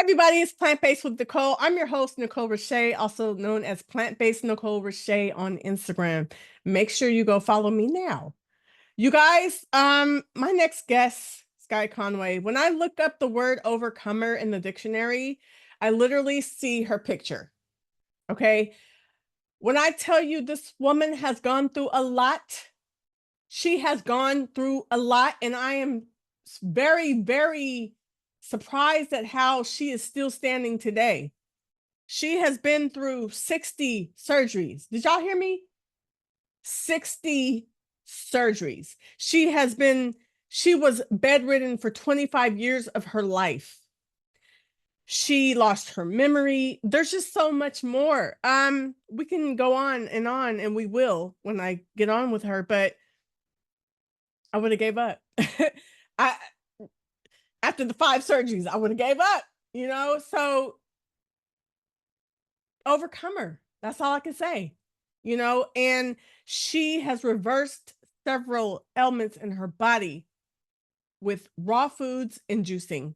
everybody, it's Plant-Based with Nicole. I'm your host, Nicolershaeholiday, also known as Plant-Based Nicolershaeholiday on Instagram. Make sure you go follow me now. You guys, my next guest, Skye Conway, when I look up the word overcomer in the dictionary, I literally see her picture. Okay. When I tell you this woman has gone through a lot, she has gone through a lot, and I am very, very surprised at how she is still standing today. She has been through 60 surgeries. Did y'all hear me? 60 surgeries. She was bedridden for 25 years of her life. She lost her memory. There's just so much more. We can go on, and we will when I get on with her, but I would have gave up. I After the 5 surgeries, I would have gave up, so overcomer. That's all I can say, and she has reversed several ailments in her body with raw foods and juicing.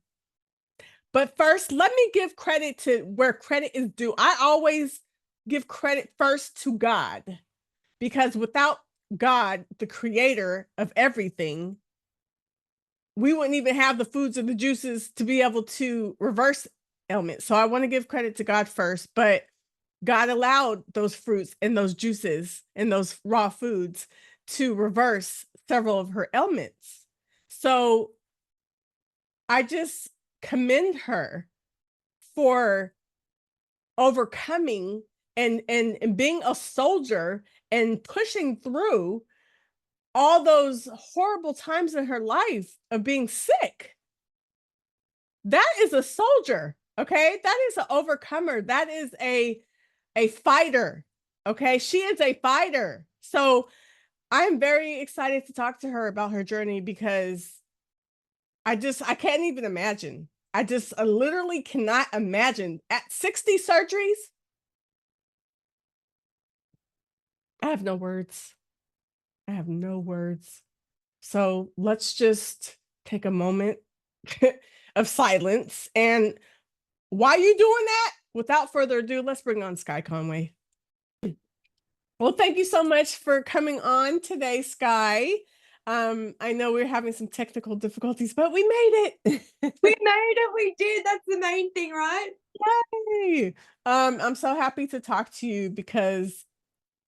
But first, let me give credit to where credit is due. I always give credit first to God, because without God, the creator of everything, we wouldn't even have the foods or the juices to be able to reverse ailments. So I want to give credit to God first, but God allowed those fruits and those juices and those raw foods to reverse several of her ailments. So I just commend her for overcoming and being a soldier and pushing through all those horrible times in her life of being sick. That is a soldier, okay? That is an overcomer. That is a fighter, okay? She is a fighter. So I'm very excited to talk to her about her journey, because I can't even imagine. I literally cannot imagine. At 60 surgeries, I have no words. I have no words. So let's just take a moment of silence. And while you're doing that, without further ado, let's bring on Skye Conway. Well, thank you so much for coming on today, Skye. I know we're having some technical difficulties, but we made it. We made it. We did. That's the main thing, right? Yay! I'm so happy to talk to you because,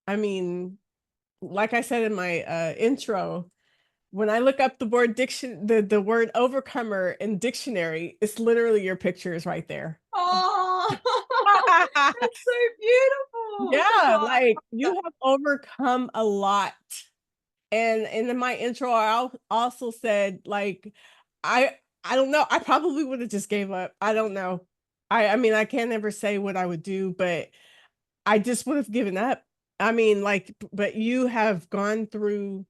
I mean, like I said in my intro, when I look up the word the word overcomer in dictionary, it's literally your picture is right there. Oh, that's so beautiful. Yeah, Oh, like you have overcome a lot. And in my intro, I also said, like, I I don't know. I probably would have just gave up. I don't know. I mean, I can't ever say what I would do, but I just would have given up. I mean, like, but you have gone through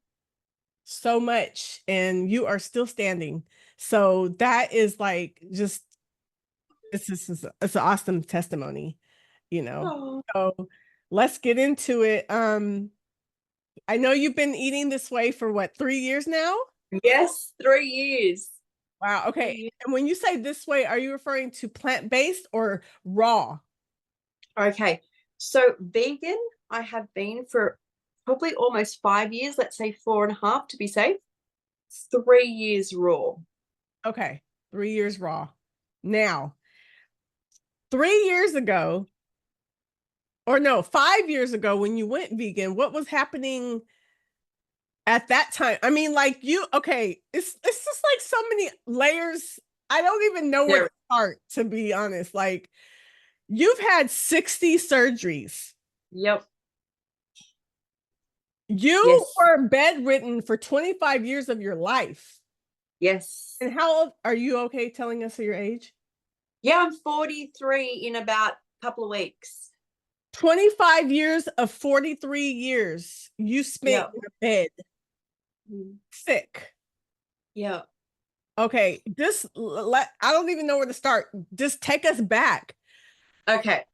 so much and you are still standing. So that is like just it's an awesome testimony, you know. oh. So let's get into it. I know you've been eating this way for what, 3 years now? Yes, 3 years. Wow. 3 Okay. years. And when you say this way, are you referring to plant-based or raw? Okay, so vegan, I have been for probably almost 5 years. Let's say 4.5 to be safe. 3 years raw. Okay. 3 years raw. Now, 3 years ago, or no, 5 years ago when you went vegan, what was happening at that time? I mean, like okay, it's just like so many layers. I don't even know where Yeah. to start, to be honest. Like, you've had 60 surgeries. Yep. You Yes. were bedridden for 25 years of your life. Yes. And how old are you? Okay telling us your age? Yeah, I'm 43 in about a couple of weeks. 25 years of 43 years you spent Yep. in a bed, Mm. sick. Yep. Okay, I don't even know where to start. Just take us back. Okay.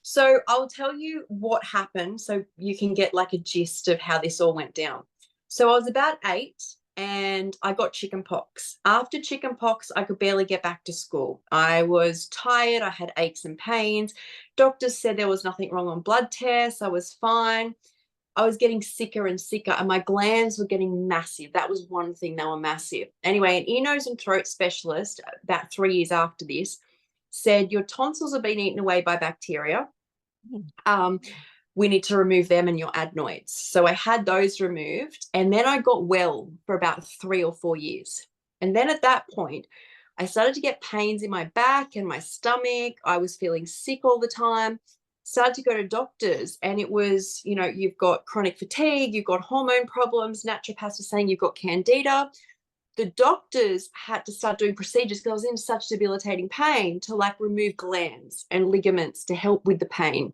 So I'll tell you what happened so you can get like a gist of how this all went down. So I was about 8 and I got chicken pox. After chicken pox, I could barely get back to school. I was tired. I had aches and pains. Doctors said there was nothing wrong on blood tests. I was fine. I was getting sicker and sicker, and my glands were getting massive. That was one thing, they were massive. Anyway, an ear, nose, and throat specialist, about 3 years after this, said, your tonsils have been eaten away by bacteria. We need to remove them and your adenoids. So I had those removed, and then I got well for about 3 or 4 years. And then at that point, I started to get pains in my back and my stomach. I was feeling sick all the time. Started to go to doctors, and it was, you've got chronic fatigue, you've got hormone problems. Naturopaths were saying you've got candida. The doctors had to start doing procedures because I was in such debilitating pain to remove glands and ligaments to help with the pain.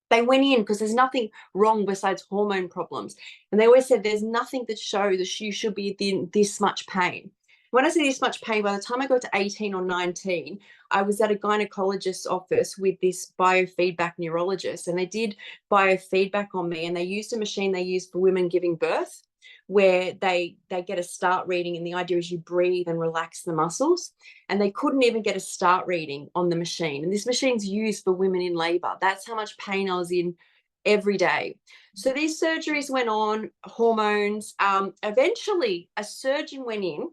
They went in because there's nothing wrong besides hormone problems. And they always said there's nothing that shows that you should be in this much pain. When I say this much pain, by the time I got to 18 or 19, I was at a gynecologist's office with this biofeedback neurologist, and they did biofeedback on me, and they used a machine they use for women giving birth, where they get a start reading, and the idea is you breathe and relax the muscles. And they couldn't even get a start reading on the machine. And this machine's used for women in labor. That's how much pain I was in every day. So these surgeries went on, hormones. Eventually, a surgeon went in,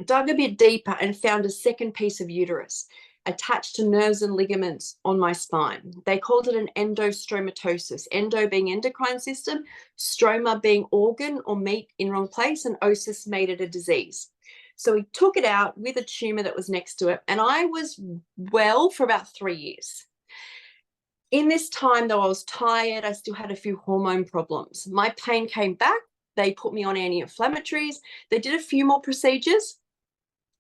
dug a bit deeper, and found a second piece of uterus attached to nerves and ligaments on my spine. They called it an endostromatosis, endo being endocrine system, stroma being organ or meat in wrong place, and osis made it a disease. So he took it out with a tumor that was next to it, and I was well for about 3 years. In this time, though, I was tired. I still had a few hormone problems. My pain came back. They put me on anti-inflammatories. They did a few more procedures,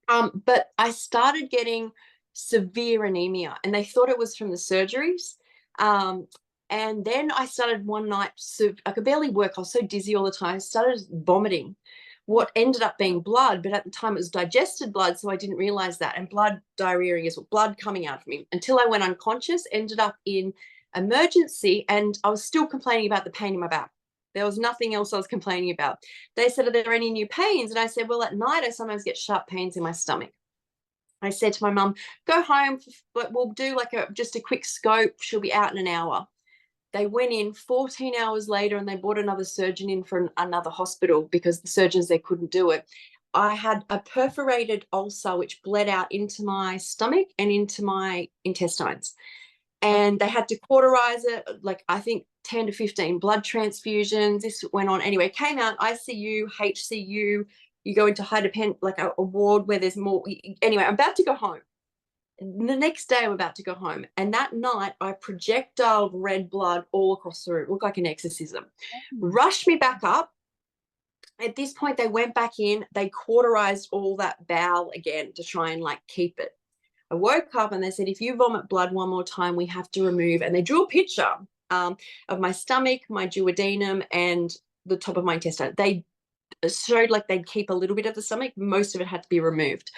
but I started getting severe anemia, and they thought it was from the surgeries. And then I started one night, I could barely work. I was so dizzy all the time. I started vomiting what ended up being blood, but at the time it was digested blood, so I didn't realize that. And blood diarrhea is blood coming out of me until I went unconscious, ended up in emergency, and I was still complaining about the pain in my back. There was nothing else I was complaining about. They said, are there any new pains? And I said, well, at night I sometimes get sharp pains in my stomach. I said to my mum, go home, but we'll do just a quick scope. She'll be out in an hour. They went in 14 hours later, and they brought another surgeon in from another hospital because the surgeons, they couldn't do it. I had a perforated ulcer which bled out into my stomach and into my intestines. And they had to cauterize it, I think 10 to 15 blood transfusions. This went on. Anyway, came out, ICU, HCU. You go into high depend, a ward where there's more. Anyway, I'm about to go home. The next day I'm about to go home, and that night I projectiled red blood all across the room. It looked like an exorcism. Rushed me back up. At this point they went back in, they cauterized all that bowel again to try and keep it. I woke up and they said, if you vomit blood one more time, we have to remove. And they drew a picture of my stomach, my duodenum, and the top of my intestine. They showed they'd keep a little bit of the stomach. Most of it had to be removed.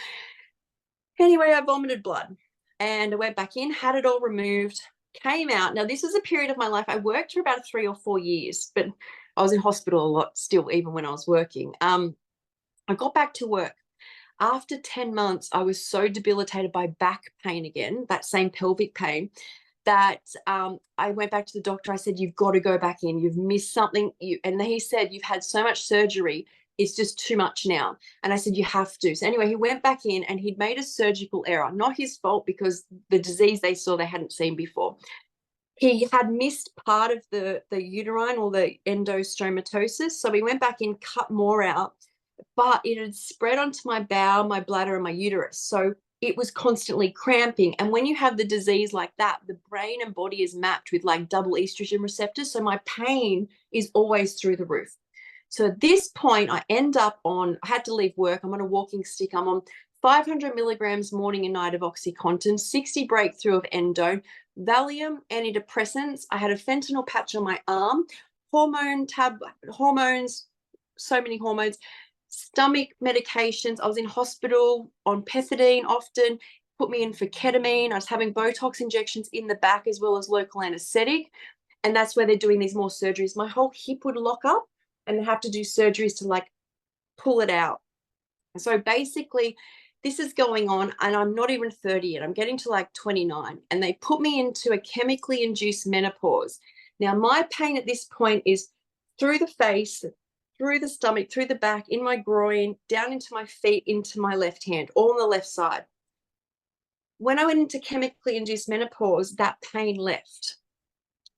Anyway, I vomited blood, and I went back in, had it all removed, came out. Now, this was a period of my life. I worked for about 3 or 4 years, but I was in hospital a lot still, even when I was working. I got back to work. After 10 months, I was so debilitated by back pain again, that same pelvic pain, that I went back to the doctor. I said, you've got to go back in. You've missed something. And he said, you've had so much surgery. It's just too much now. And I said, you have to. So anyway, he went back in, and he'd made a surgical error. Not his fault, because the disease they saw they hadn't seen before. He had missed part of the uterine, or the endostromatosis. So we went back in, cut more out, but it had spread onto my bowel, my bladder, and my uterus. So it was constantly cramping. And when you have the disease like that, the brain and body is mapped with double estrogen receptors. So my pain is always through the roof. So at this point, I end up I had to leave work. I'm on a walking stick. I'm on 500 milligrams morning and night of OxyContin, 60 breakthrough of endone, Valium, antidepressants. I had a fentanyl patch on my arm, hormones, so many hormones, stomach medications. I was in hospital on pethidine often, put me in for ketamine. I was having Botox injections in the back as well as local anesthetic. And that's where they're doing these more surgeries. My whole hip would lock up, and they have to do surgeries to pull it out. So basically, this is going on, and I'm not even 30 yet. I'm getting to like 29, and they put me into a chemically induced menopause. Now, my pain at this point is through the face, through the stomach, through the back, in my groin, down into my feet, into my left hand, all on the left side. When I went into chemically induced menopause, that pain left.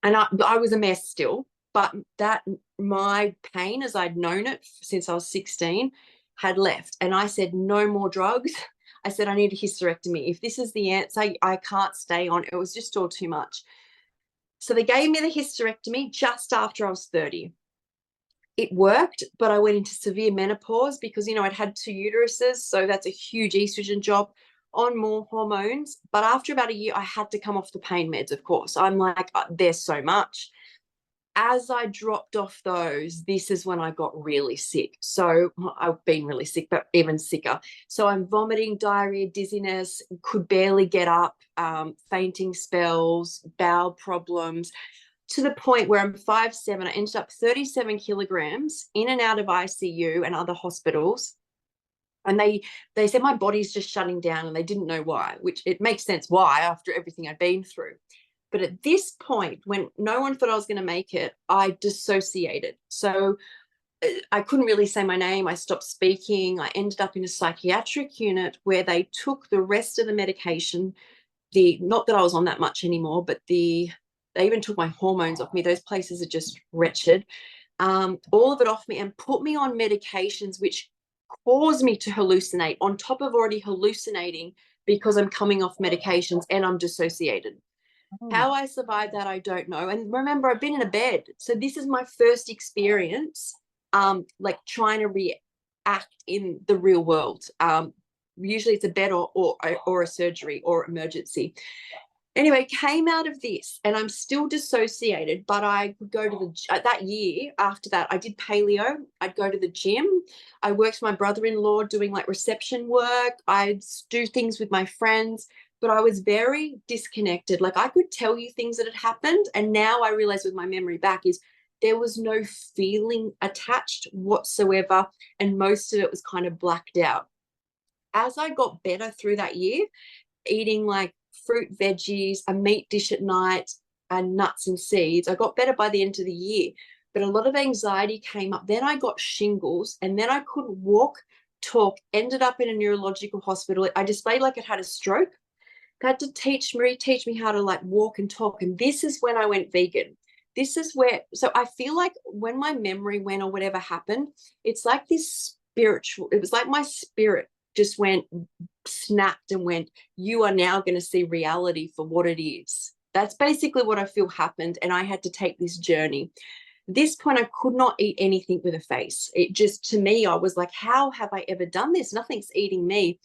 And I was a mess still, but that my pain, as I'd known it since I was 16, had left. And I said, no more drugs. I said, I need a hysterectomy. If this is the answer, I can't stay on. It was just all too much. So they gave me the hysterectomy just after I was 30. It worked, but I went into severe menopause because, you know, I'd had 2 uteruses. So that's a huge estrogen job, on more hormones. But after about a year, I had to come off the pain meds, of course. I'm like, there's so much. As I dropped off those, this is when I got really sick. So I've been really sick, but even sicker. So I'm vomiting, diarrhea, dizziness, could barely get up, fainting spells, bowel problems, to the point where I'm 5'7". I ended up 37 kilograms in and out of ICU and other hospitals. And they said my body's just shutting down, and they didn't know why, which it makes sense why after everything I'd been through. But at this point, when no one thought I was going to make it, I dissociated. So I couldn't really say my name. I stopped speaking. I ended up in a psychiatric unit where they took the rest of the medication. Not that I was on that much anymore, but they even took my hormones off me. Those places are just wretched. All of it off me, and put me on medications which caused me to hallucinate on top of already hallucinating because I'm coming off medications and I'm dissociated. How I survived that, I don't know. And remember, I've been in a bed. So this is my first experience, like trying to react in the real world. Usually it's a bed or a surgery or emergency. Anyway, came out of this, and I'm still dissociated, but I could go to that year after that, I did paleo. I'd go to the gym. I worked with my brother-in-law doing like reception work. I'd do things with my friends, but I was very disconnected. Like I could tell you things that had happened. And now I realize with my memory back is there was no feeling attached whatsoever. And most of it was kind of blacked out. As I got better through that year, eating like fruit, veggies, a meat dish at night, and nuts and seeds, I got better by the end of the year. But a lot of anxiety came up. Then I got shingles, and then I couldn't walk, talk, ended up in a neurological hospital. I displayed like it had a stroke. They had to reteach me how to like walk and talk. And this is when I went vegan. This is where, so I feel like when my memory went or whatever happened, it's like this spiritual, it was like my spirit just went, snapped and went, you are now going to see reality for what it is. That's basically what I feel happened. And I had to take this journey. At this point, I could not eat anything with a face. It just, to me, I was like, how have I ever done this? Nothing's eating me.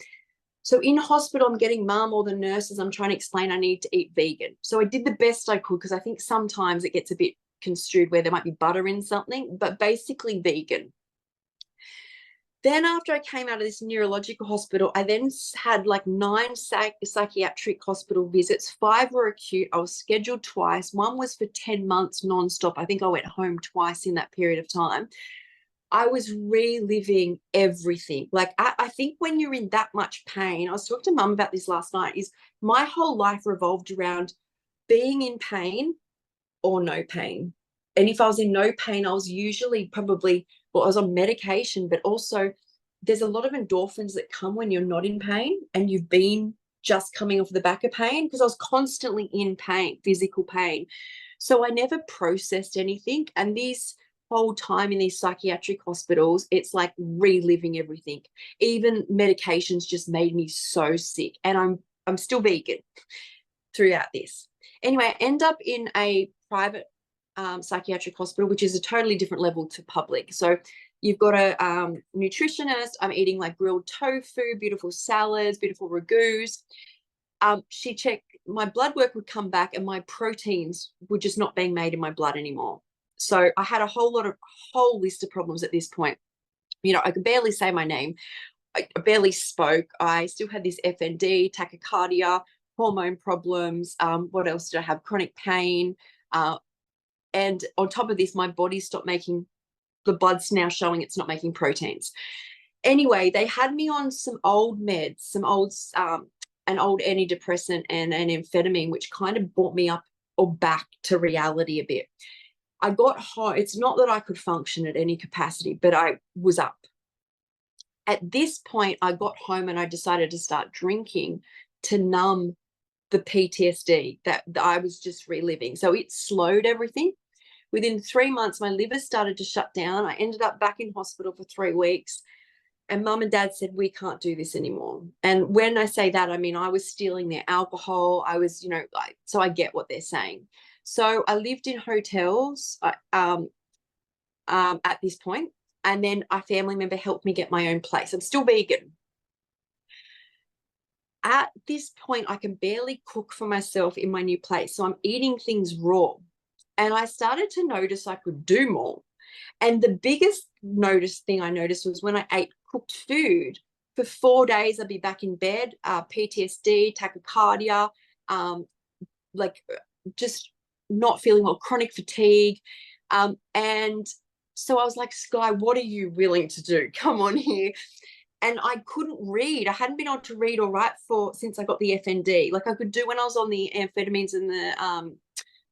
So in hospital, I'm getting mum or the nurses, I'm trying to explain I need to eat vegan. So I did the best I could, because I think sometimes it gets a bit construed where there might be butter in something, but basically vegan. Then after I came out of this neurological hospital, I then had like 9 psychiatric hospital visits. 5 were acute. I was scheduled twice. One was for 10 months nonstop. I think I went home twice in that period of time. I was reliving everything. Like I think when you're in that much pain, I was talking to mum about this last night, is my whole life revolved around being in pain or no pain. And if I was in no pain, I was usually probably, well, I was on medication, but also there's a lot of endorphins that come when you're not in pain and you've been just coming off the back of pain, because I was constantly in pain, physical pain. So I never processed anything. And these whole time in these psychiatric hospitals, it's like reliving everything. Even medications just made me so sick. And I'm still vegan throughout this. Anyway, I end up in a private psychiatric hospital, which is a totally different level to public. So you've got a nutritionist. I'm eating like grilled tofu, beautiful salads, beautiful ragouts. She checked, my blood work would come back and my proteins were just not being made in my blood anymore. So I had a whole list of problems at this point. You know, I could barely say my name. I barely spoke. I still had this FND, tachycardia, hormone problems. What else did I have? Chronic pain. And on top of this, my body stopped making the blood's now showing it's not making proteins. Anyway, they had me on some old meds, an old antidepressant and an amphetamine, which kind of brought me up or back to reality a bit. I got home. It's not that I could function at any capacity, but I was up. At this point, I got home and I decided to start drinking to numb the PTSD that I was just reliving. So it slowed everything. Within 3 months, my liver started to shut down. I ended up back in hospital for 3 weeks. And mum and dad said, we can't do this anymore. And when I say that, I mean, I was stealing their alcohol. I was, so I get what they're saying. So I lived in hotels at this point. And then a family member helped me get my own place. I'm still vegan. At this point, I can barely cook for myself in my new place. So I'm eating things raw. And I started to notice I could do more. And the biggest thing I noticed was when I ate cooked food, for 4 days, I'd be back in bed, PTSD, tachycardia, like just not feeling well, chronic fatigue. And so I was like, Skye, what are you willing to do? Come on here. And I couldn't read. I hadn't been able to read or write since I got the FND. Like I could do when I was on the amphetamines and the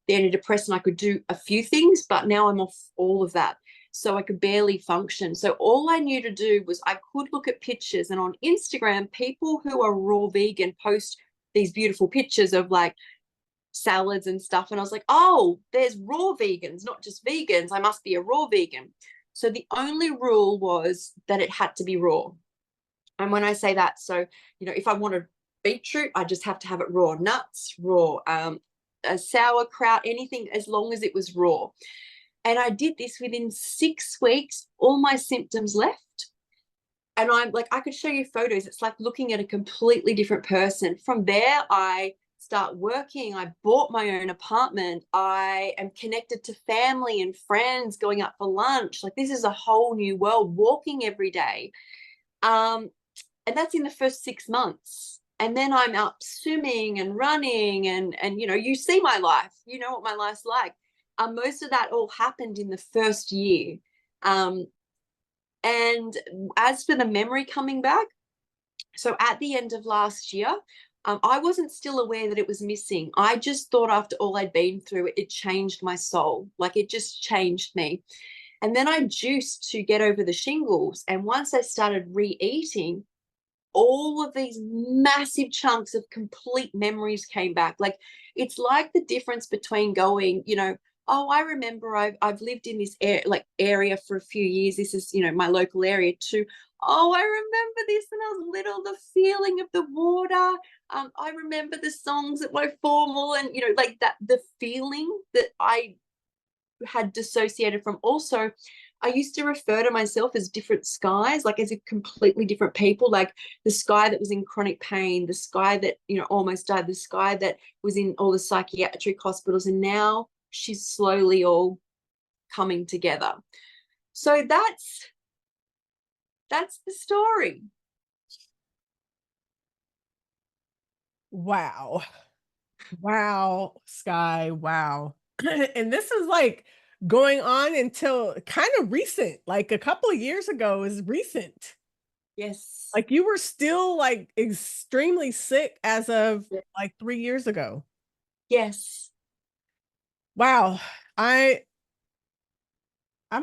antidepressant, I could do a few things, but now I'm off all of that. So I could barely function. So all I knew to do was I could look at pictures, and on Instagram, people who are raw vegan post these beautiful pictures of like salads and stuff. And I was like, oh, there's raw vegans, not just vegans. I must be a raw vegan. So the only rule was that it had to be raw. And when I say that, so, if I wanted beetroot, I just have to have it raw. Nuts, raw, sauerkraut, anything, as long as it was raw. And I did this within 6 weeks, all my symptoms left. And I'm like, I could show you photos. It's like looking at a completely different person. From there, I start working. I bought my own apartment. I am connected to family and friends, going out for lunch. Like this is a whole new world, walking every day. And that's in the first 6 months. And then I'm out swimming and running and you see my life, you know what my life's like. Most of that all happened in the first year. And as for the memory coming back, so at the end of last year, I wasn't still aware that it was missing. I just thought after all I'd been through, it changed my soul. Like it just changed me. And then I juiced to get over the shingles. And once I started re-eating, all of these massive chunks of complete memories came back. Like it's like the difference between going, oh, I remember I've lived in this area for a few years. This is, my local area too. Oh, I remember this when I was little, the feeling of the water. I remember the songs at my formal and, like that, the feeling that I had dissociated from. Also, I used to refer to myself as different Skyes, like as a completely different people, like the Skye that was in chronic pain, the Skye that, almost died, the Skye that was in all the psychiatric hospitals. And now she's slowly all coming together. So that's the story. Wow. Wow, Skye. Wow. And this is like going on until kind of recent, like a couple of years ago is recent. Yes. Like you were still like extremely sick as of like 3 years ago. Yes. Wow. I'm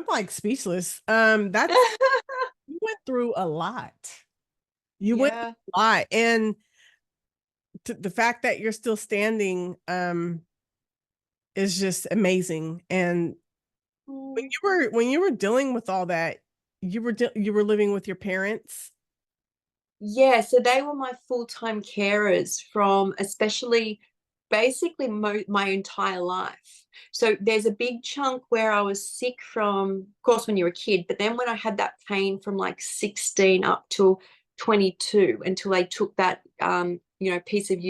like speechless. That's you went through a lot. You went through a lot. And the fact that you're still standing is just amazing. And when you were dealing with all that, you were living with your parents. Yeah, so they were my full-time carers from especially basically my entire life. So there's a big chunk where I was sick from, of course, when you're a kid, but then when I had that pain from like 16 up to 22 until they took that extra piece of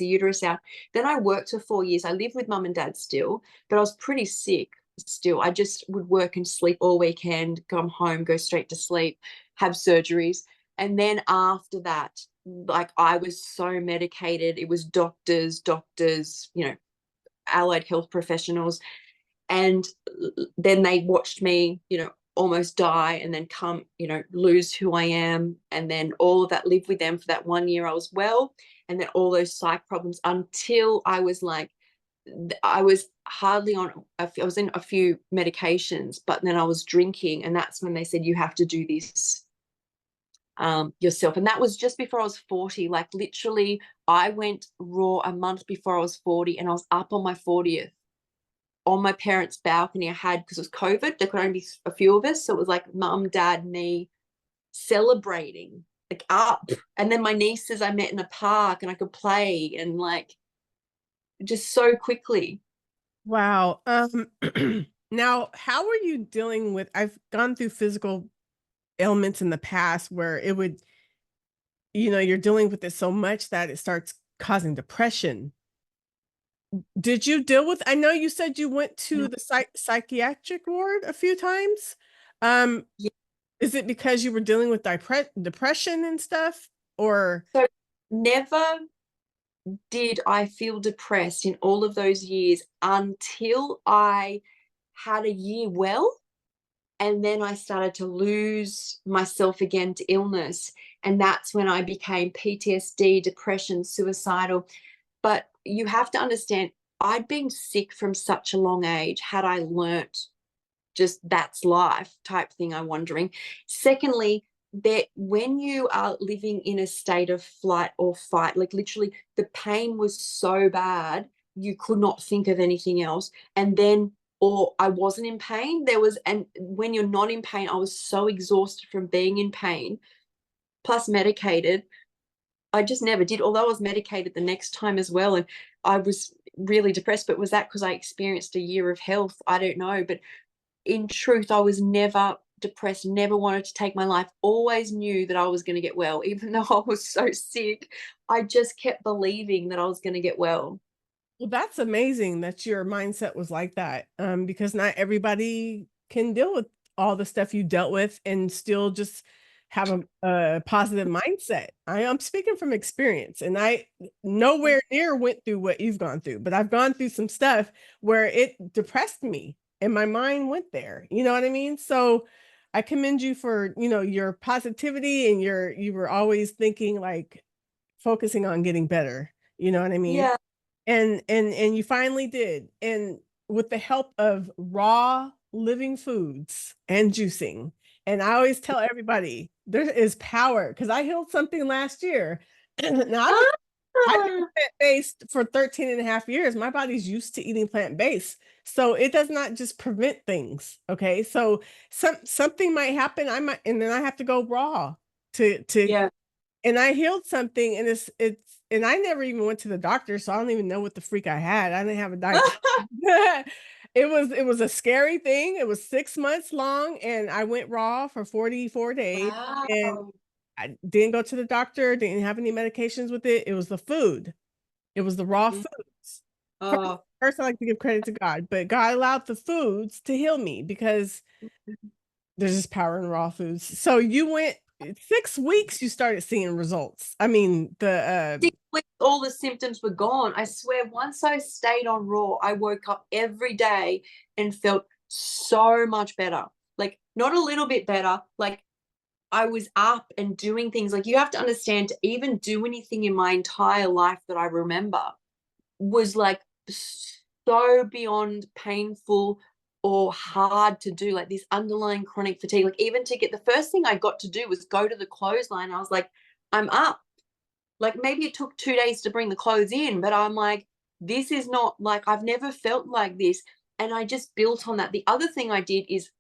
uterus out. Then I worked for 4 years. I lived with mum and dad still, but I was pretty sick still. I just would work and sleep all weekend, come home, go straight to sleep, have surgeries. And then after that, like I was so medicated. It was doctors, allied health professionals. And then they watched me, almost die and then come, lose who I am. And then all of that, live with them for that 1 year I was well. And then all those psych problems until I was like, I was hardly on, I was in a few medications, but then I was drinking. And that's when they said, you have to do this yourself. And that was just before I was 40. Like literally, I went raw a month before I was 40, and I was up on my 40th on my parents' balcony. I had, because it was COVID, there could only be a few of us. So it was like mum, dad, me celebrating, like up. And then my nieces I met in a park and I could play, and like just so quickly. Wow. Now, how are you dealing with, I've gone through physical ailments in the past where it would, you're dealing with it so much that it starts causing depression. Did you deal with, I know you said you went to the psychiatric ward a few times. Um, Yeah. is it because you were dealing with depression and stuff? Or So never did I feel depressed in all of those years until I had a year well. And then I started to lose myself again to illness. And that's when I became PTSD, depression, suicidal. But you have to understand, I'd been sick from such a long age. Had I learnt just that's life type thing, I'm wondering. Secondly, that when you are living in a state of flight or fight, like literally the pain was so bad, you could not think of anything else. And then, or I wasn't in pain, and when you're not in pain, I was so exhausted from being in pain, plus medicated. I just never did, although I was medicated the next time as well. And I was really depressed. But was that because I experienced a year of health? I don't know. But in truth, I was never depressed, never wanted to take my life, always knew that I was going to get well. Even though I was so sick, I just kept believing that I was going to get well. Well, that's amazing that your mindset was like that. Because not everybody can deal with all the stuff you dealt with and still just have a positive mindset. I'm speaking from experience, and I nowhere near went through what you've gone through, but I've gone through some stuff where it depressed me and my mind went there. You know what I mean? So I commend you for, your positivity, and you were always thinking, like, focusing on getting better. You know what I mean? Yeah. And you finally did. And with the help of raw living foods and juicing. And I always tell everybody there is power, because I healed something last year. Now I've been Ah, plant-based for 13 and a half years. My body's used to eating plant-based. So it does not just prevent things. Okay. So something might happen. And then I have to go raw to yeah. and I healed something, and and I never even went to the doctor, so I don't even know what the freak I had. I didn't have a diagnosis. It was a scary thing. It was 6 months long, and I went raw for 44 days, and Wow. I didn't go to the doctor, didn't have any medications with it. It was the food. It was the raw Mm. foods. First, Oh, first I like to give credit to God, but God allowed the foods to heal me, because there's just power in raw foods. So you went 6 weeks, you started seeing results. I mean, the 6 weeks, all the symptoms were gone. I swear, once I stayed on raw, I woke up every day and felt so much better. Like, not a little bit better, like I was up and doing things. Like, you have to understand, to even do anything in my entire life that I remember was like so beyond painful or hard to do, like this underlying chronic fatigue. Like, even to get, the first thing I got to do was go to the clothesline. I was like, I'm up. Like, maybe it took 2 days to bring the clothes in, but I'm like, this is not, like, I've never felt like this. And I just built on that. The other thing I did is,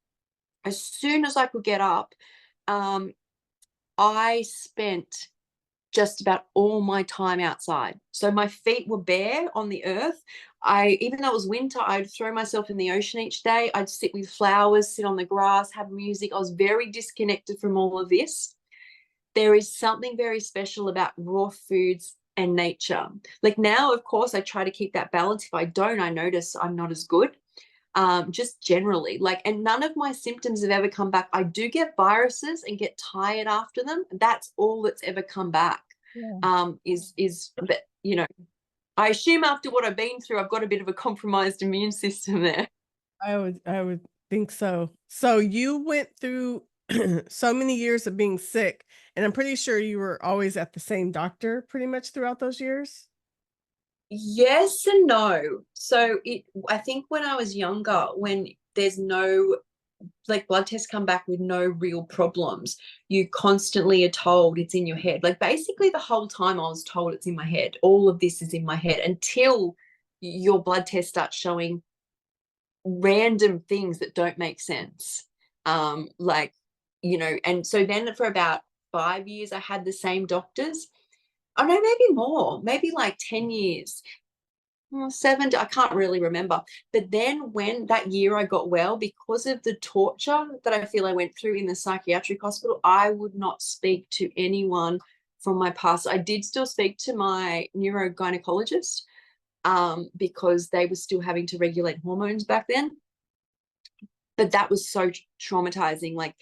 as soon as I could get up, um, I spent just about all my time outside. So my feet were bare on the earth. Even though it was winter, I'd throw myself in the ocean each day. I'd sit with flowers, sit on the grass, have music. I was very disconnected from all of this. There is something very special about raw foods and nature. Like, now, of course, I try to keep that balance. If I don't, I notice I'm not as good. Just generally, like, and none of my symptoms have ever come back. I do get viruses and get tired after them. That's all that's ever come back. Yeah. But I assume after what I've been through, I've got a bit of a compromised immune system there. I would think so. So you went through so many years of being sick, and I'm pretty sure you were always at the same doctor pretty much throughout those years? Yes and no. So I think when I was younger, when there's no, like, blood tests come back with no real problems, you constantly are told it's in your head. Like, basically the whole time I was told it's in my head. All of this is in my head until your blood test starts showing random things that don't make sense. Like, and so then for about 5 years I had the same doctors. Oh no, maybe more, maybe like 10 years. Well, seven, I can't really remember. But then when that year I got well, because of the torture that I feel I went through in the psychiatric hospital, I would not speak to anyone from my past. I did still speak to my neurogynecologist, because they were still having to regulate hormones back then. But that was so traumatizing. Like,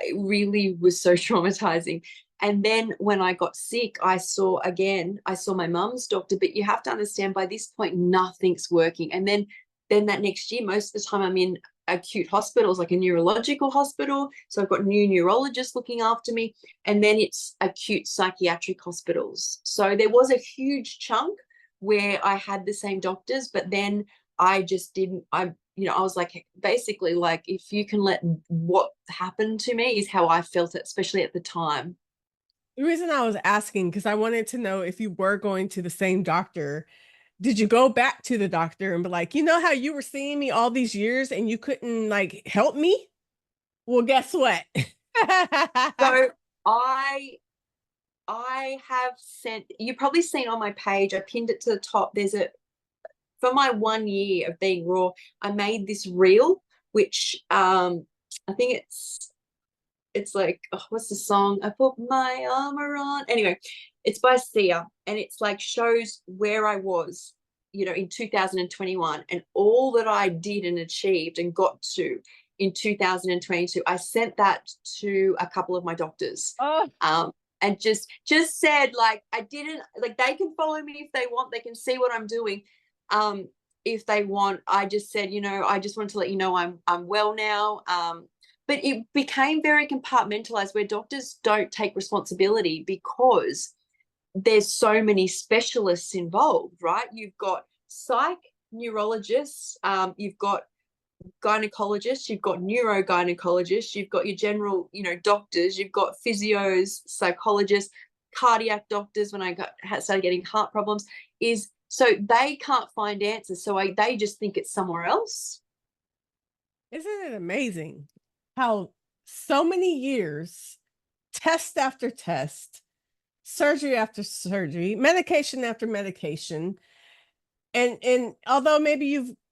it really was so traumatizing. And then when I got sick, I saw my mum's doctor, but you have to understand by this point, nothing's working. And then that next year, most of the time I'm in acute hospitals, like a neurological hospital. So I've got new neurologists looking after me. And then it's acute psychiatric hospitals. So there was a huge chunk where I had the same doctors, but then I just didn't, I was like, basically, like, if you can let what happened to me is how I felt it, especially at the time. The reason I was asking, because I wanted to know if you were going to the same doctor, did you go back to the doctor and be like, you know how you were seeing me all these years and you couldn't like help me? Well, guess what? So I I have sent, you've probably seen on my page, I pinned it to the top. There's a, for my 1 year of being raw, I made this reel, which I think it's like, oh, what's the song? I put my armor on. Anyway, it's by Sia, and it's like shows where I was, in 2021, and all that I did and achieved and got to in 2022. I sent that to a couple of my doctors. Oh, And just said, like, I didn't, like, they can follow me if they want, they can see what I'm doing. If they want, I just said, I just wanted to let you know I'm well now. But it became very compartmentalized, where doctors don't take responsibility because there's so many specialists involved, right? You've got psych, neurologists, you've got gynecologists, you've got neurogynecologists, you've got your general, doctors, you've got physios, psychologists, cardiac doctors. When I started getting heart problems, is so they can't find answers, so they just think it's somewhere else. isn't it amazing how so many years, test after test, surgery after surgery, medication after medication, and although maybe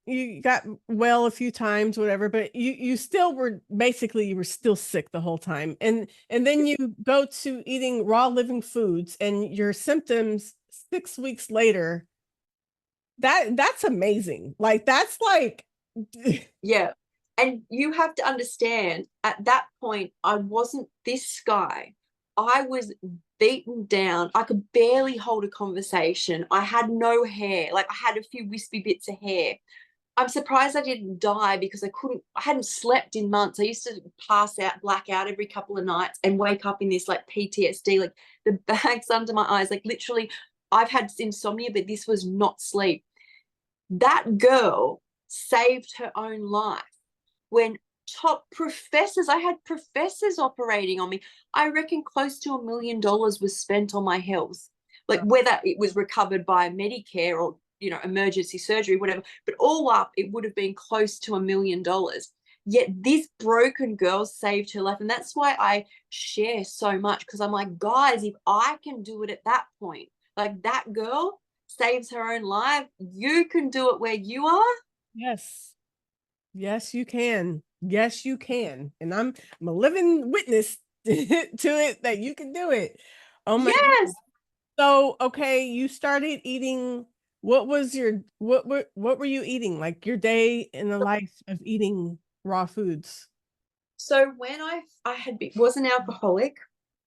you got well a few times, whatever, but you still were basically, you were still sick the whole time, and then you go to eating raw living foods and your symptoms 6 weeks later, that's amazing. Like that's like Yeah. And you have to understand, at that point, I wasn't this guy. I was beaten down. I could barely hold a conversation. I had no hair. Like, I had a few wispy bits of hair. I'm surprised I didn't die, because I hadn't slept in months. I used to pass out, black out every couple of nights and wake up in this like PTSD, like the bags under my eyes. Like, literally, I've had insomnia, but this was not sleep. That girl saved her own life when top professors, I had professors operating on me. I reckon close to $1 million was spent on my health, like whether it was recovered by Medicare or, emergency surgery, whatever, but all up, it would have been close to $1 million. Yet this broken girl saved her life. And that's why I share so much, because I'm like, guys, if I can do it at that point, like that girl saves her own life, you can do it where you are. yes. Yes, you can. Yes, you can. And I'm a living witness to it that you can do it. Oh my Yes. goodness. So, okay, you started eating, what was your what were you eating? Like your day in the life of eating raw foods? So when I was an alcoholic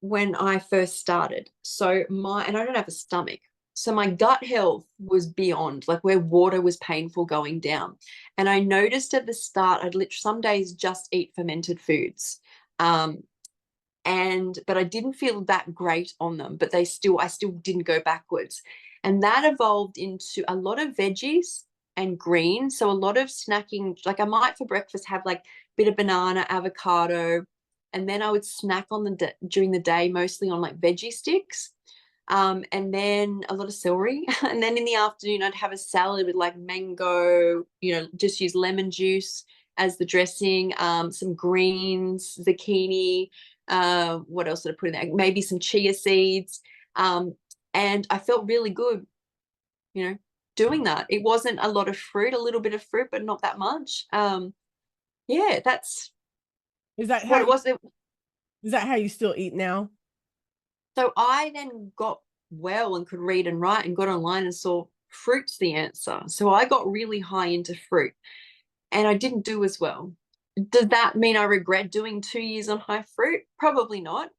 when I first started. So and I don't have a stomach. So my gut health was beyond, like where water was painful going down. And I noticed at the start, I'd literally some days just eat fermented foods. Um, but I didn't feel that great on them, but I still didn't go backwards. And that evolved into a lot of veggies and greens. So a lot of snacking, like I might for breakfast have like a bit of banana, avocado, and then I would snack on during the day, mostly on like veggie sticks. And then a lot of celery. And then in the afternoon, I'd have a salad with like mango, just use lemon juice as the dressing, some greens, zucchini. What else did I put in there? Maybe some chia seeds. And I felt really good, you know, doing that. It wasn't a lot of fruit, a little bit of fruit, but not that much. Yeah, that's Is that how what it you, was. is that how you still eat now? So I then got well and could read and write and got online and saw fruit's the answer. So I got really high into fruit and I didn't do as well. Does that mean I regret doing 2 years on high fruit? Probably not.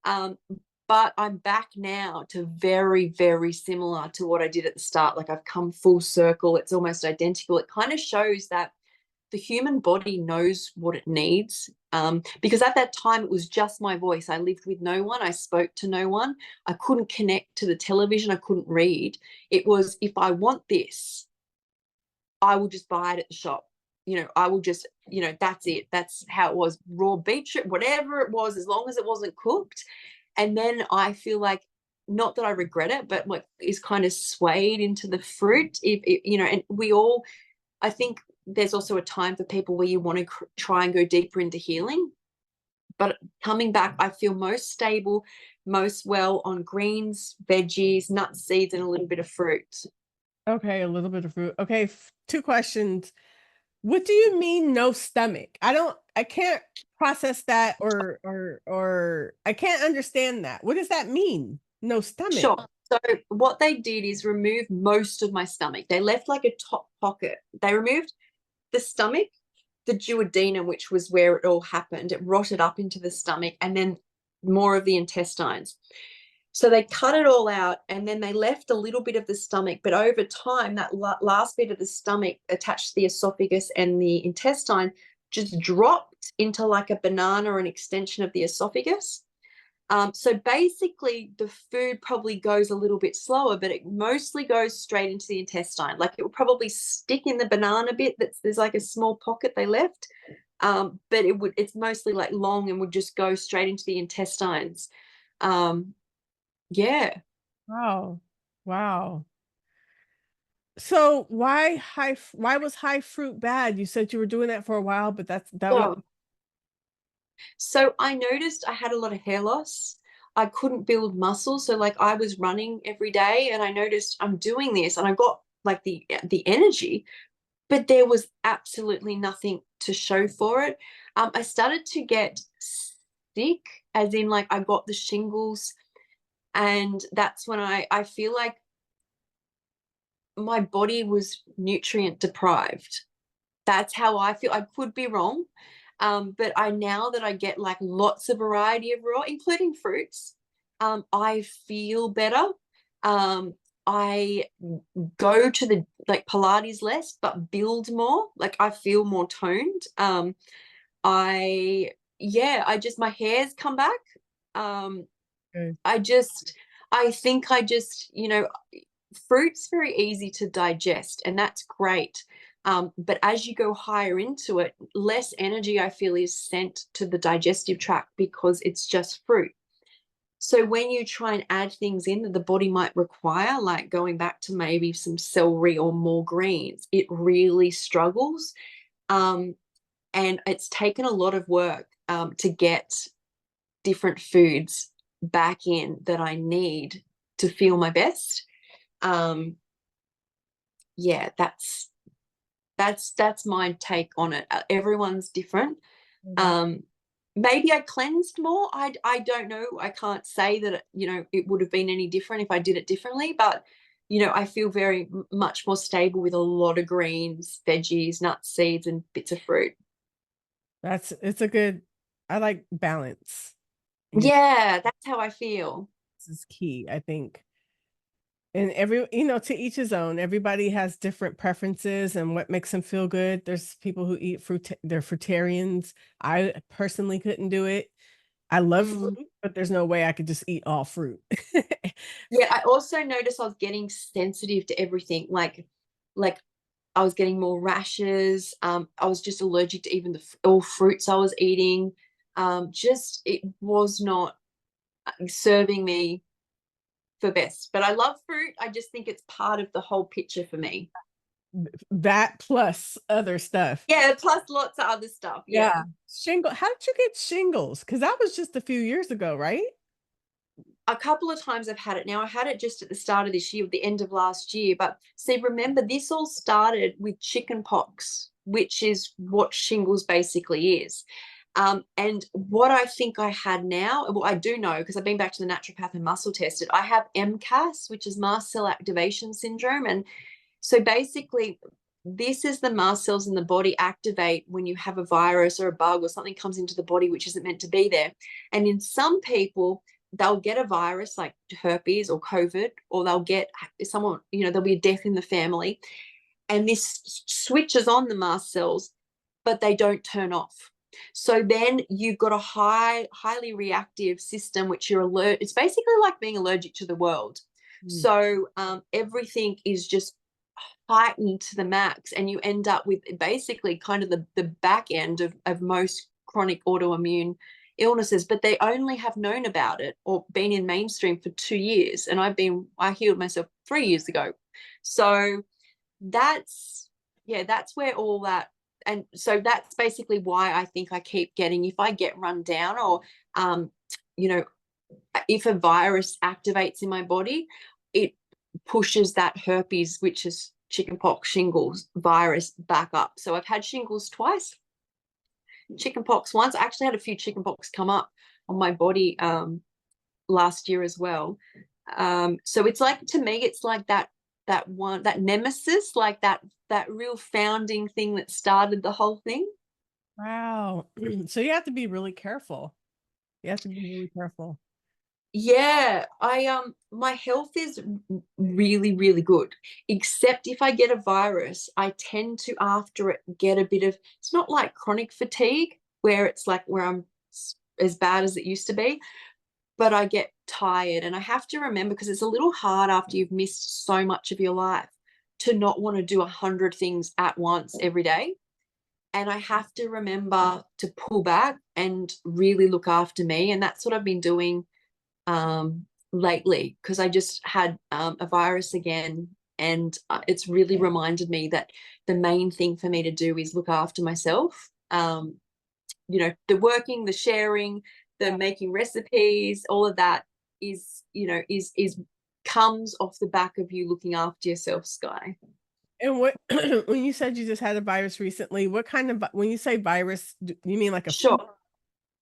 Um, but I'm back now to very, very similar to what I did at the start. Like I've come full circle. It's almost identical. It kind of shows that the human body knows what it needs. Because at that time, it was just my voice. I lived with no one. I spoke to no one. I couldn't connect to the television. I couldn't read. It was, if I want this, I will just buy it at the shop. I will just, that's it. That's how it was. Raw beetroot, whatever it was, as long as it wasn't cooked. And then I feel like, not that I regret it, but like is kind of swayed into the fruit. And we all, I think there's also a time for people where you want to try and go deeper into healing. But coming back, I feel most stable, most well on greens, veggies, nuts, seeds, and a little bit of fruit. Okay, a little bit of fruit. Okay, two questions. What do you mean no stomach? I can't process that or I can't understand that. What does that mean? No stomach. Sure. So what they did is remove most of my stomach. They left like a top pocket. They removed the stomach, the duodenum, which was where it all happened. It rotted up into the stomach, and then more of the intestines. So they cut it all out, and then they left a little bit of the stomach. But over time, that last bit of the stomach attached to the esophagus and the intestine just dropped into like a banana or an extension of the esophagus. So basically, the food probably goes a little bit slower, but it mostly goes straight into the intestine. Like it will probably stick in the banana bit. There's like a small pocket they left, but it's mostly like long and would just go straight into the intestines. Um, yeah. Wow. Wow. So why was high fruit bad? You said you were doing that for a while, but that was So, so I noticed I had a lot of hair loss. I couldn't build muscle. So like I was running every day and I noticed I'm doing this and I got like the energy, but there was absolutely nothing to show for it. I started to get sick, as in like I got the shingles, and that's when I feel like my body was nutrient deprived. That's how I feel. I could be wrong. But I now that I get like lots of variety of raw, including fruits, I feel better. Um, I go to the like Pilates less, but build more. Like I feel more toned. I yeah, I just my hair's come back. Um, okay. I just I think I just fruit's very easy to digest, and that's great. But as you go higher into it, less energy I feel is sent to the digestive tract because it's just fruit. So when you try and add things in that the body might require, like going back to maybe some celery or more greens, it really struggles. Um, and it's taken a lot of work to get different foods back in that I need to feel my best. Um, yeah, that's my take on it. Everyone's different. Okay. Um, maybe I cleansed more. I don't know. I can't say that it would have been any different if I did it differently. But I feel very much more stable with a lot of greens, veggies, nuts, seeds, and bits of fruit. It's a good, I like balance. You know, Yeah, that's how I feel. this is key, I think. And to each his own. Everybody has different preferences and what makes them feel good. There's people who eat fruit, they're fruitarians. I personally couldn't do it. I love Mm. fruit, but there's no way I could just eat all fruit. Yeah, I also noticed I was getting sensitive to everything. Like I was getting more rashes. I was just allergic to even all fruits I was eating. Just it was not serving me for best. But I love fruit. I just think it's part of the whole picture for me. That plus other stuff. Yeah, plus lots of other stuff. Yeah. Yeah. How did you get shingles? Because that was just a few years ago, right? A couple of times I've had it now. I had it just at the start of this year, the end of last year. But see, remember, this all started with chicken pox, which is what shingles basically is. And what I think I had now, well, I do know because I've been back to the naturopath and muscle tested. I have MCAS, which is mast cell activation syndrome. And so basically, this is the mast cells in the body activate when you have a virus or a bug or something comes into the body which isn't meant to be there. And in some people, they'll get a virus like herpes or COVID, or they'll get someone, there'll be a death in the family. And this switches on the mast cells, but they don't turn off. So then you've got a highly reactive system, which you're alert. It's basically like being allergic to the world. Mm. So everything is just heightened to the max, and you end up with basically kind of the back end of most chronic autoimmune illnesses, but they only have known about it or been in mainstream for 2 years. And I healed myself 3 years ago. So that's, yeah, that's where all that, and so that's basically why I think I keep getting, if I get run down or, you know, if a virus activates in my body, it pushes that herpes, which is chickenpox, shingles virus back up. So I've had shingles twice, chickenpox once. I actually had a few chickenpox come up on my body last year as well. So it's like, to me, it's like that nemesis, like that real founding thing that started the whole thing. Wow. So you have to be really careful. You have to be really careful. Yeah, my health is really, really good. Except if I get a virus, I tend to after it get a bit of, it's not like chronic fatigue where it's like where I'm as bad as it used to be, but I get tired. And I have to remember, because it's a little hard after you've missed so much of your life, to not want to do 100 things at once every day. And I have to remember to pull back and really look after me. And that's what I've been doing lately, because I just had a virus again. And it's really reminded me that the main thing for me to do is look after myself. The working, the sharing, the making recipes, all of that is comes off the back of you looking after yourself, Skye. And what when you said you just had a virus recently, what kind of when you say virus, you mean like a flu? Sure.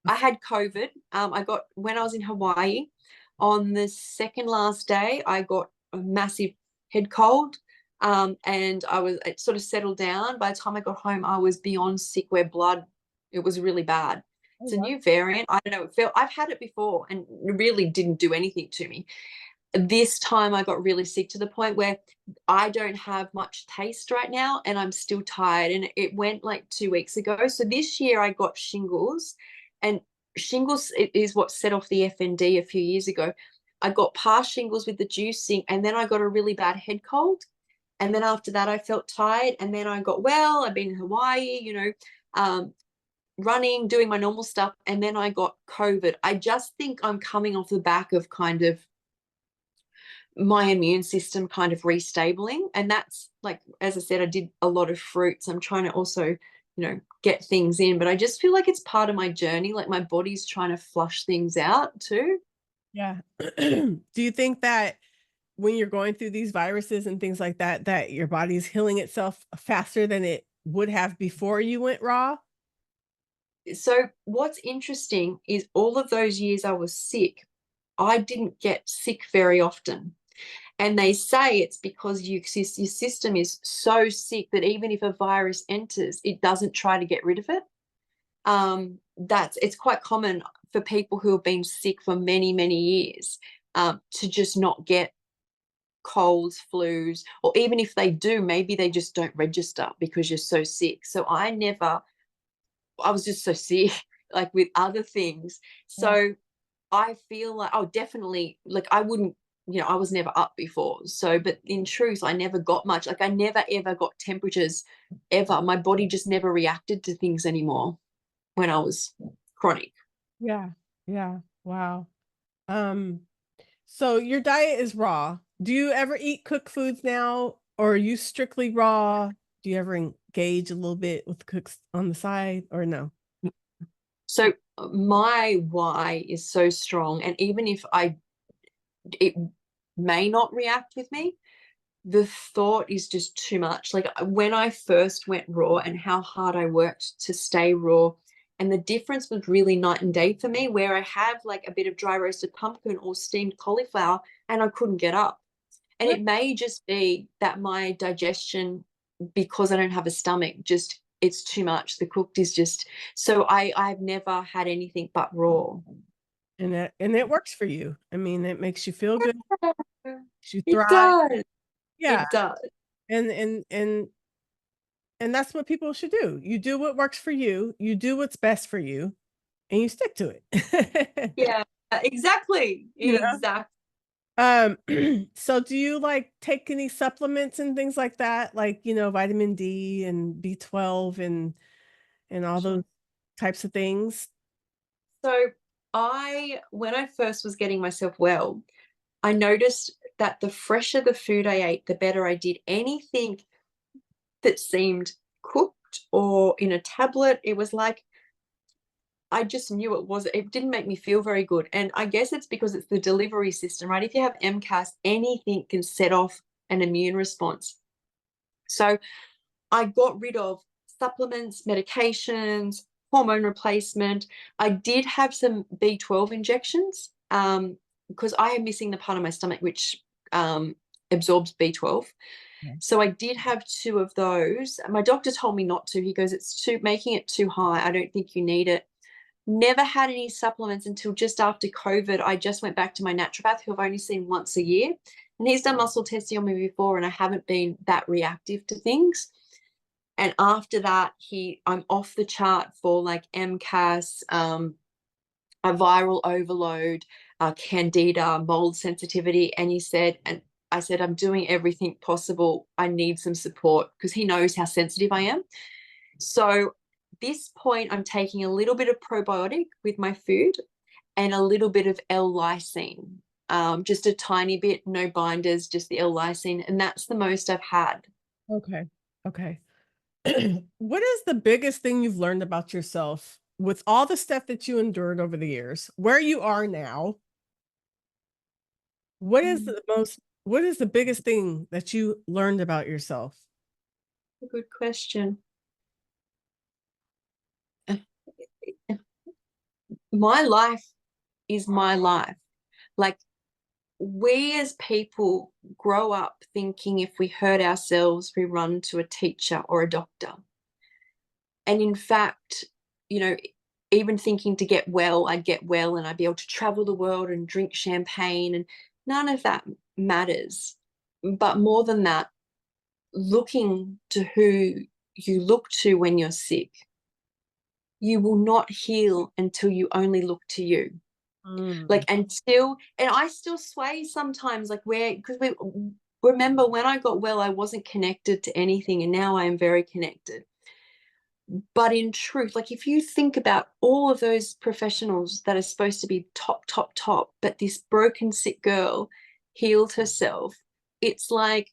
I had COVID. I got, when I was in Hawaii, on the second last day, I got a massive head cold. And it sort of settled down. By the time I got home, I was beyond sick, where it was really bad. Oh, It's a wow. new variant. I don't know. I've had it before and it really didn't do anything to me. This time I got really sick to the point where I don't have much taste right now and I'm still tired. And it went like 2 weeks ago. So this year I got shingles, and shingles is what set off the FND a few years ago. I got past shingles with the juicing, and then I got a really bad head cold. And then after that, I felt tired. And then I got well. I've been in Hawaii, running, doing my normal stuff. And then I got COVID. I just think I'm coming off the back of kind of my immune system kind of restabling. And that's, like, as I said, I did a lot of fruits. I'm trying to also, get things in, but I just feel like it's part of my journey. Like my body's trying to flush things out too. Yeah. Do you think that when you're going through these viruses and things like that, that your body's healing itself faster than it would have before you went raw? So what's interesting is all of those years I was sick, I didn't get sick very often. And they say it's because your system is so sick that even if a virus enters, it doesn't try to get rid of it. It's quite common for people who have been sick for many, many years to just not get colds, flus, or even if they do, maybe they just don't register because you're so sick. So I was just so sick, like with other things. Yeah. So I feel like, oh, definitely, like I wouldn't, I was never up before. So, but in truth, I never got much. Like I never ever got temperatures ever. My body just never reacted to things anymore when I was chronic. Yeah. Yeah. Wow. Um, so your diet is raw. Do you ever eat cooked foods now, or are you strictly raw? Do you ever engage a little bit with cooks on the side, or no? So my why is so strong. And even if it may not react with me, the thought is just too much. Like when I first went raw and how hard I worked to stay raw, and the difference was really night and day for me, where I have like a bit of dry roasted pumpkin or steamed cauliflower and I couldn't get up. And What? it may just be that my digestion, because I don't have a stomach, just it's too much. The cooked is just so I've never had anything but raw. And it works for you. I mean, it makes you feel good. You It thrive. does. Yeah. It does. And and and and that's what people should do. You do what works for you. You do what's best for you, and you stick to it. Yeah, exactly. You know? Exactly. Um, so do you like take any supplements and things like that? Like, vitamin D and B12 and all those types of things? So when I first was getting myself well, I noticed that the fresher the food I ate, the better I did. Anything that seemed cooked or in a tablet, it was like I just knew it didn't make me feel very good. And I guess it's because it's the delivery system, right? If you have MCAS, anything can set off an immune response. So I got rid of supplements, medications, hormone replacement. I did have some B12 injections because I am missing the part of my stomach which absorbs B12. Yeah. So I did have two of those. My doctor told me not to. He goes, it's too making it too high. I don't think you need it. Never had any supplements until just after COVID. I just went back to my naturopath, who I've only seen once a year. And he's done muscle testing on me before, and I haven't been that reactive to things. And after that, I'm off the chart for like MCAS, a viral overload, candida, mold sensitivity. And I said, I'm doing everything possible. I need some support because he knows how sensitive I am. So this point, I'm taking a little bit of probiotic with my food and a little bit of L-lysine, just a tiny bit, no binders, just the L-lysine. And that's the most I've had. Okay. Okay. What is the biggest thing you've learned about yourself with all the stuff that you endured over the years, where you are now? What is the biggest thing that you learned about yourself? A good question. My life is my life. Like we as people grow up thinking if we hurt ourselves, we run to a teacher or a doctor. And in fact, you know, even thinking to get well, I'd get well and I'd be able to travel the world and drink champagne, and none of that matters. But more than that, looking to who you look to when you're sick, you will not heal until you only look to you. Mm. Like until, and I still sway sometimes, like where, because we remember when I got well, I wasn't connected to anything, and now I am very connected. But in truth, like if you think about all of those professionals that are supposed to be top, top, top, but this broken, sick girl healed herself, it's like,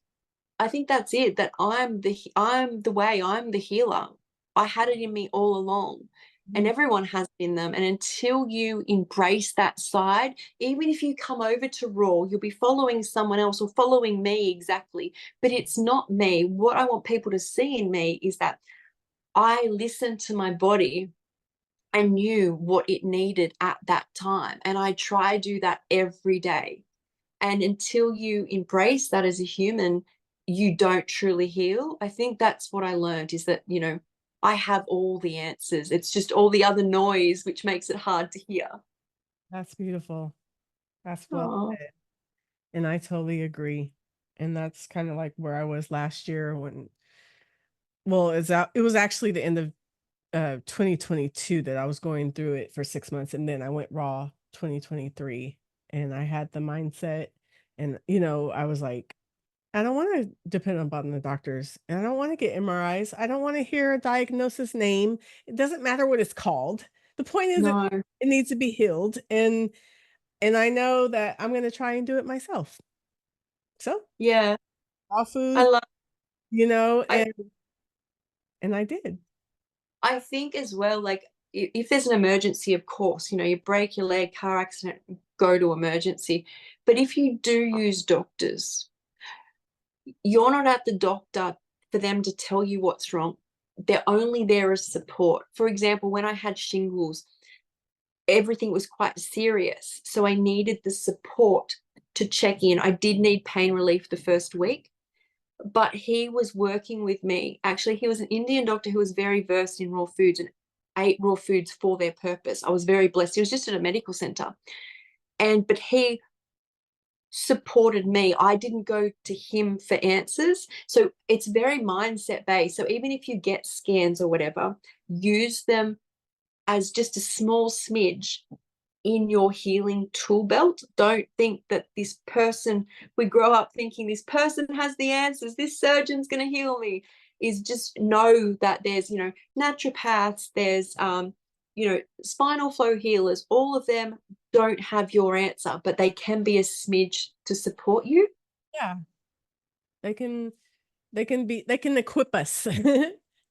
I think that's it, that I'm the way, I'm the healer. I had it in me all along. And Mm. everyone has it in them. And until you embrace that side, even if you come over to Raw, you'll be following someone else or following me exactly. But it's not me. What I want people to see in me is that I listened to my body. I knew what it needed at that time. And I try to do that every day. And until you embrace that as a human, you don't truly heal. I think that's what I learned, is that, I have all the answers. It's just all the other noise which makes it hard to hear. That's beautiful. That's well Oh, said. And I totally agree. And that's kind of like where I was last year when, well, it was actually the end of 2022 that I was going through it for 6 months, and then I went raw 2023, and I had the mindset, and I was like, I don't want to depend upon the doctors, and I don't want to get MRIs. I don't want to hear a diagnosis name. It doesn't matter what it's called. The point is, No. it needs to be healed, and I know that I'm going to try and do it myself. So Yeah. raw I food, love I and I did. I think as well, like if there's an emergency, of course, you break your leg, car accident, go to emergency. But if you do use doctors, you're not at the doctor for them to tell you what's wrong. They're only there as support. For example, when I had shingles, everything was quite serious. So I needed the support to check in. I did need pain relief the first week, but he was working with me. Actually, he was an Indian doctor who was very versed in raw foods and ate raw foods for their purpose. I was very blessed. He was just at a medical center. But he supported me. I didn't go to him for answers. So it's very mindset based. So even if you get scans or whatever, use them as just a small smidge in your healing tool belt. Don't think that this person, we grow up thinking this person has the answers, this surgeon's going to heal me. Is just know that there's, naturopaths, there's, spinal flow healers, all of them don't have your answer, but they can be a smidge to support you. Yeah, they can they can equip us.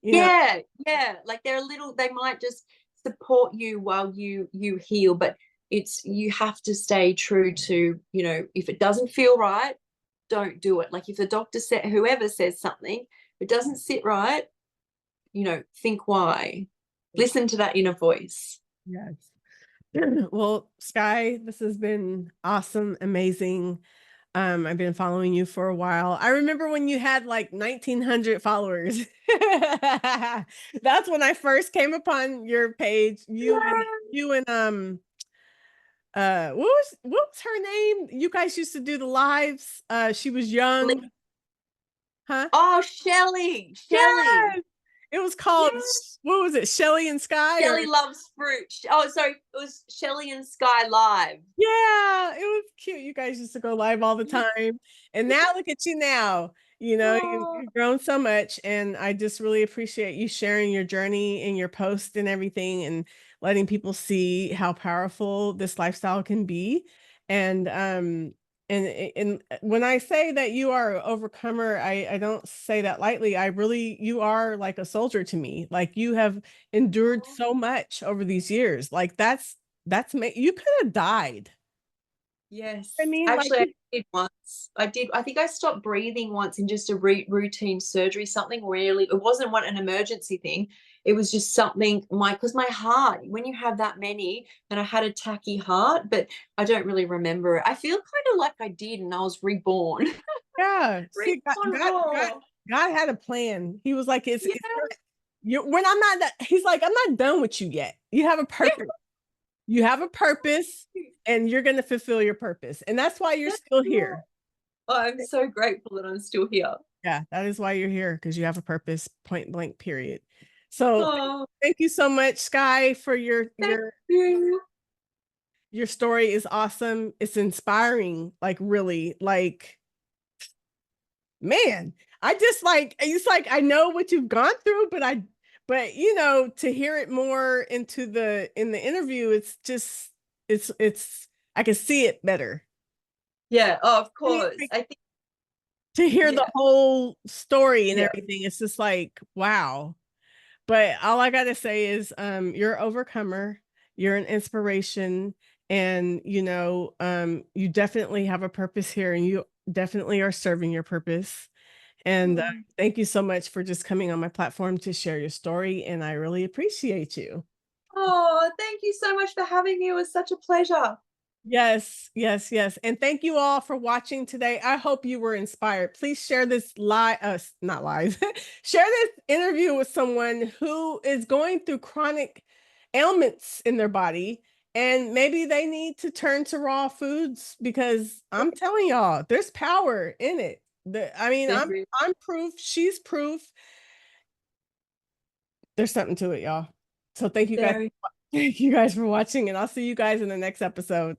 Yeah, yeah. Like they're a little, they might just support you while you heal, but you have to stay true to, if it doesn't feel right, don't do it. Like if the doctor said, whoever says something, if it doesn't sit right, think why. Listen to that inner voice. Yes. Well, Skye, this has been awesome, amazing. I've been following you for a while. I remember when you had like 1900 followers. That's when I first came upon your page. What was her name? You guys used to do the lives. She was young, huh? Oh, Shelley, Shelley. Yes. It was called, Yes. what was it? Shelly and Skye, or Shelley loves fruit. Oh, sorry. It was Shelley and Skye live. yeah, it was cute. You guys used to go live all the time. And now look at you now. Oh, You've grown so much. And I just really appreciate you sharing your journey and your post and everything, and letting people see how powerful this lifestyle can be. And and when I say that you are an overcomer, I don't say that lightly. You are like a soldier to me. Like, you have endured so much over these years. Like, you could have died. I yes. mean, like, Actually, I did once. I did. I think I stopped breathing once in just a routine surgery, something really, it wasn't an emergency thing. It was just something, because my heart, when you have that many, and I had a tacky heart, but I don't really remember it. I feel kind of like I did and I was reborn. yeah. See, Reborn raw. God had a plan. He was like, Yeah. when I'm not that, he's like, I'm not done with you yet. You have a purpose. You have a purpose, and you're going to fulfill your purpose. And that's why you're still here. Oh, I'm so grateful that I'm still here. Yeah, that is why you're here, because you have a purpose, point blank, period. So Oh, thank you so much, Skye, for thank you. your story is awesome. It's inspiring, like, really, like, man, I just like, it's like, I know what you've gone through, but to hear it more in the interview, it's just, it's I can see it better. Yeah, oh, of course. Like, I think, to hear the yeah, whole story and yeah. everything, it's just like, wow. But all I gotta say is, you're an overcomer, you're an inspiration, and you definitely have a purpose here, and you definitely are serving your purpose. And Mm. thank you so much for just coming on my platform to share your story, and I really appreciate you. Oh, thank you so much for having me. It was such a pleasure. Yes, yes, yes. And thank you all for watching today. I hope you were inspired. Please share this not live, share this interview with someone who is going through chronic ailments in their body. And maybe they need to turn to raw foods, because I'm telling y'all, there's power in it. I mean, Very I'm proof. She's proof. There's something to it, y'all. So thank you guys. very Thank you guys for watching, and I'll see you guys in the next episode.